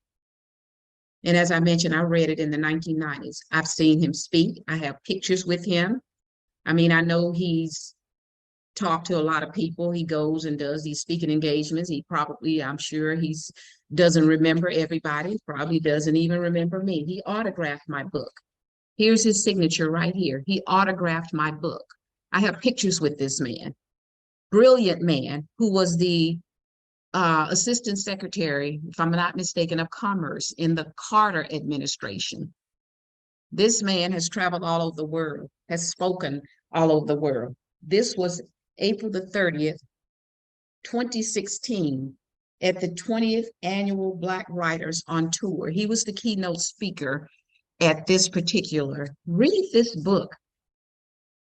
And as I mentioned, I read it in the 1990s. I've seen him speak. I have pictures with him. I mean, I know he's talk to a lot of people. He goes and does these speaking engagements. He probably, I'm sure he's doesn't remember everybody, probably doesn't even remember me. He autographed my book. Here's his signature right here. He autographed my book. I have pictures with this man, brilliant man, who was the Assistant Secretary, if I'm not mistaken, of Commerce in the Carter administration. This man has traveled all over the world, has spoken all over the world. This was April the 30th, 2016, at the 20th Annual Black Writers on Tour. He was the keynote speaker at this particular. Read this book.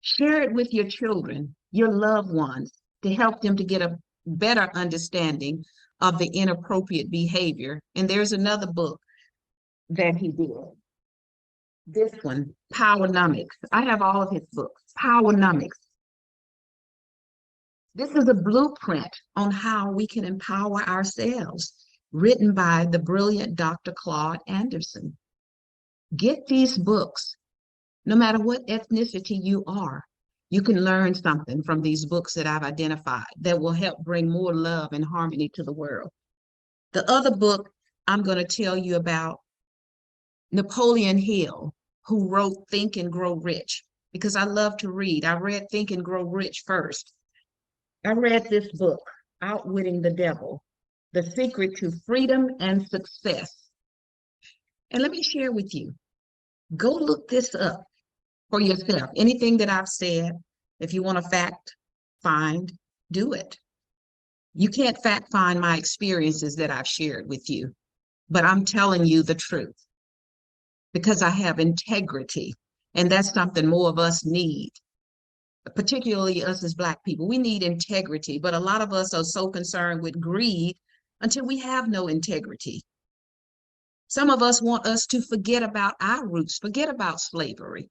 Share it with your children, your loved ones, to help them to get a better understanding of the inappropriate behavior. And there's another book that he did. This one, Powernomics. I have all of his books, Powernomics. This is a blueprint on how we can empower ourselves, written by the brilliant Dr. Claude Anderson. Get these books. No matter what ethnicity you are, you can learn something from these books that I've identified that will help bring more love and harmony to the world. The other book I'm going to tell you about, Napoleon Hill, who wrote Think and Grow Rich, because I love to read. I read Think and Grow Rich first. I read this book, Outwitting the Devil, The Secret to Freedom and Success. And let me share with you, go look this up for yourself. Anything that I've said, if you want to fact find, do it. You can't fact find my experiences that I've shared with you, but I'm telling you the truth because I have integrity, and that's something more of us need, particularly us as Black people. We need integrity, but a lot of us are so concerned with greed until we have no integrity. Some of us want us to forget about our roots, forget about slavery,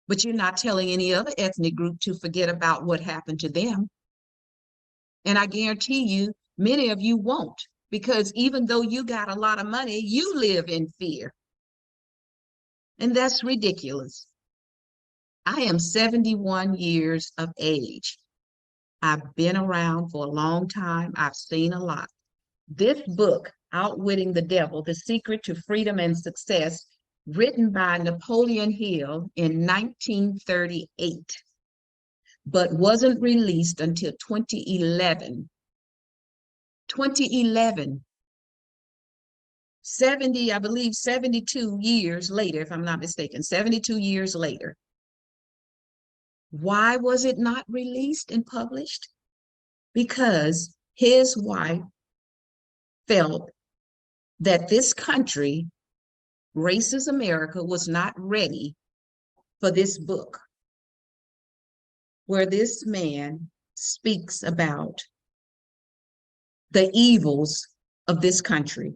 but you're not telling any other ethnic group to forget about what happened to them. And I guarantee you, many of you won't, because even though you got a lot of money, you live in fear. And that's ridiculous. I am 71 years of age. I've been around for a long time. I've seen a lot. This book, Outwitting the Devil, The Secret to Freedom and Success, written by Napoleon Hill in 1938, but wasn't released until 2011. 2011, 70, I believe 72 years later, if I'm not mistaken, 72 years later. Why was it not released and published? Because his wife felt that this country, racist America, was not ready for this book, where this man speaks about the evils of this country.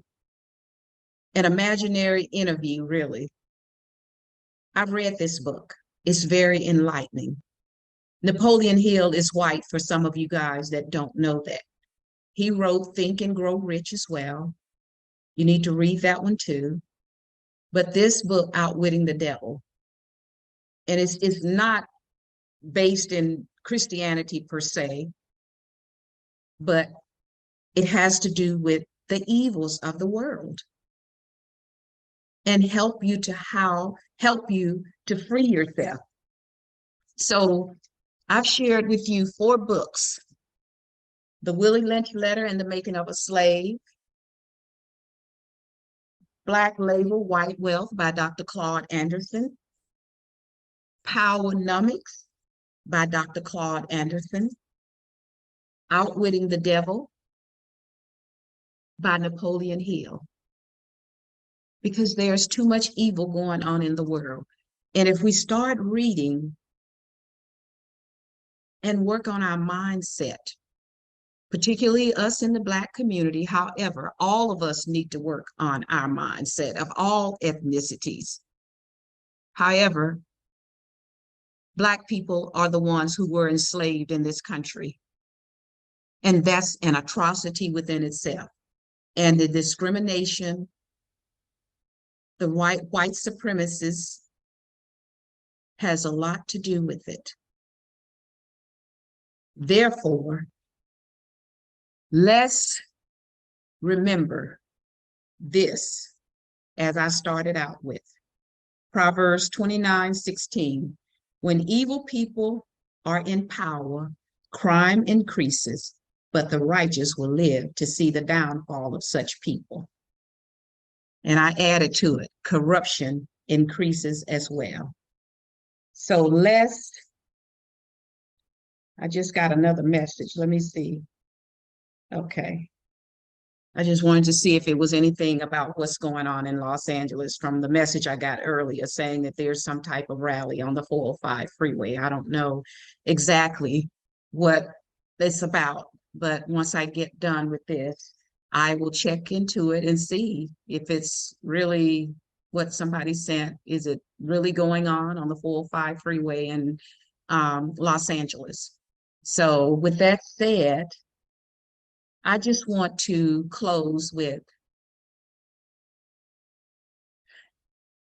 An imaginary interview, really. I've read this book. It's very enlightening. Napoleon Hill is white, for some of you guys that don't know that. He wrote Think and Grow Rich as well. You need to read that one too. But this book, Outwitting the Devil, and it's not based in Christianity per se, but it has to do with the evils of the world and help you to free yourself. So I've shared with you 4 books: The Willie Lynch Letter and the Making of a Slave, Black Label, White Wealth by Dr. Claude Anderson, Powernomics by Dr. Claude Anderson, Outwitting the Devil by Napoleon Hill. Because there's too much evil going on in the world. And if we start reading and work on our mindset, particularly us in the Black community, however, all of us need to work on our mindset of all ethnicities. However, Black people are the ones who were enslaved in this country. And that's an atrocity within itself. And the discrimination, the white supremacists, has a lot to do with it. Therefore, let's remember this as I started out with. Proverbs 29:16. When evil people are in power, crime increases, but the righteous will live to see the downfall of such people. And I added to it, corruption increases as well. So I just got another message. Let me see. Okay. I just wanted to see if it was anything about what's going on in Los Angeles from the message I got earlier saying that there's some type of rally on the 405 freeway. I don't know exactly what it's about, but once I get done with this, I will check into it and see if it's really what somebody sent. Is it really going on the 405 freeway in Los Angeles? So with that said, I just want to close with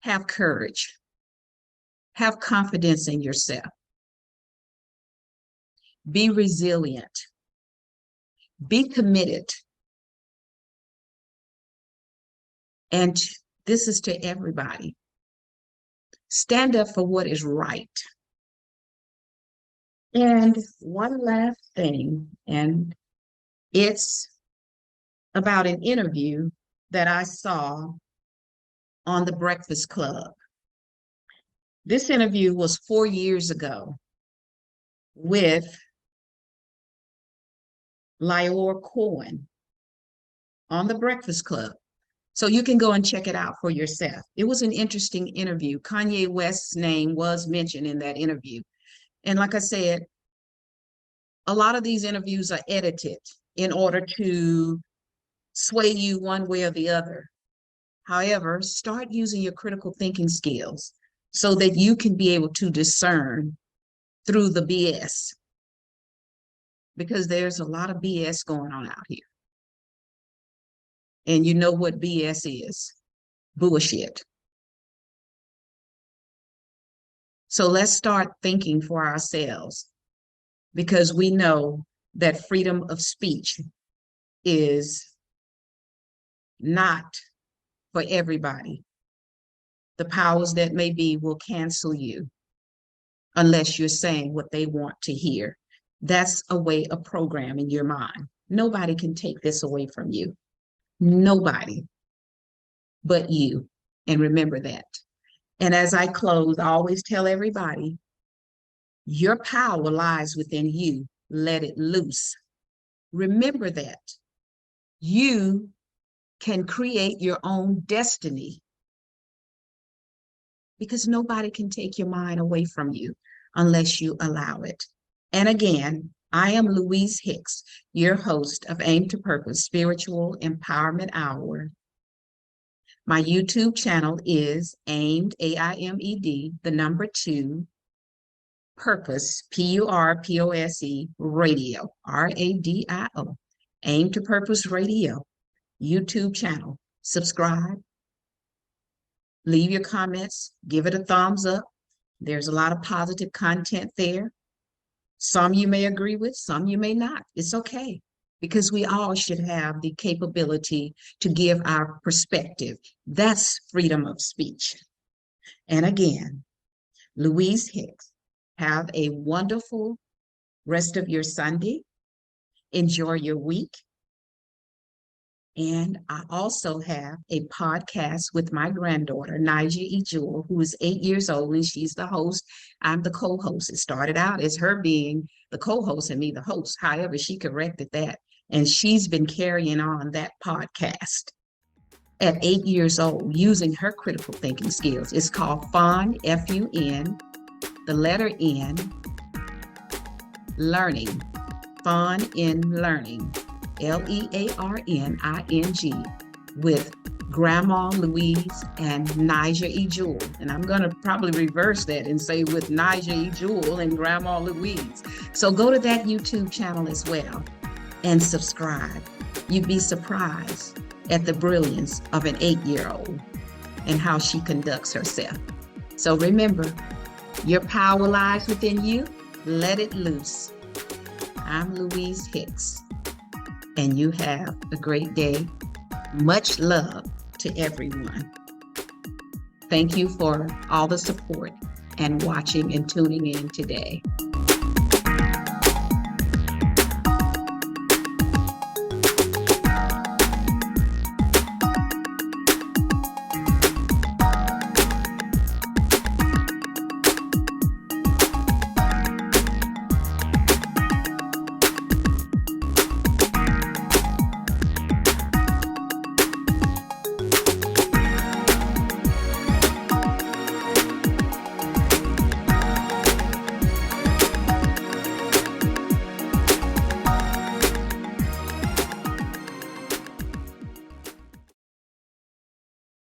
have courage, have confidence in yourself, be resilient, be committed. And this is to everybody. Stand up for what is right. And one last thing, and it's about an interview that I saw on The Breakfast Club. This interview was 4 years ago with Lior Cohen on The Breakfast Club. So you can go and check it out for yourself. It was an interesting interview. Kanye West's name was mentioned in that interview. And like I said, a lot of these interviews are edited in order to sway you one way or the other. However, start using your critical thinking skills so that you can be able to discern through the BS. Because there's a lot of BS going on out here. And you know what BS is? Bullshit. So let's start thinking for ourselves, because we know that freedom of speech is not for everybody. The powers that may be will cancel you unless you're saying what they want to hear. That's a way of programming your mind. Nobody can take this away from you. Nobody but you. And remember that. And as I close, I always tell everybody, your power lies within you. Let it loose. Remember that. You can create your own destiny, because nobody can take your mind away from you unless you allow it. And again, I am Louise Hicks, your host of Aim to Purpose Spiritual Empowerment Hour. My YouTube channel is aimed, AIMED, the number 2, Purpose, PURPOSE, Radio, RADIO, Aim to Purpose Radio, YouTube channel. Subscribe, leave your comments, give it a thumbs up. There's a lot of positive content there. Some you may agree with, some you may not. It's okay, because we all should have the capability to give our perspective. That's freedom of speech. And again, Louise Hicks, have a wonderful rest of your Sunday. Enjoy your week. And I also have a podcast with my granddaughter, Nija E. Jewel, who is 8 years old, and she's the host. I'm the co-host. It started out as her being the co-host and me the host. However, she corrected that, and she's been carrying on that podcast at 8 years old using her critical thinking skills. It's called FUN, F-U-N, the letter N, learning, FUN in learning. LEARNING, with Grandma Louise and Nija E. Jewel. And I'm going to probably reverse that and say with Nija E. Jewel and Grandma Louise. So go to that YouTube channel as well and subscribe. You'd be surprised at the brilliance of an 8-year-old and how she conducts herself. So remember, your power lies within you. Let it loose. I'm Louise Hicks, and you have a great day. Much love to everyone. Thank you for all the support and watching and tuning in today.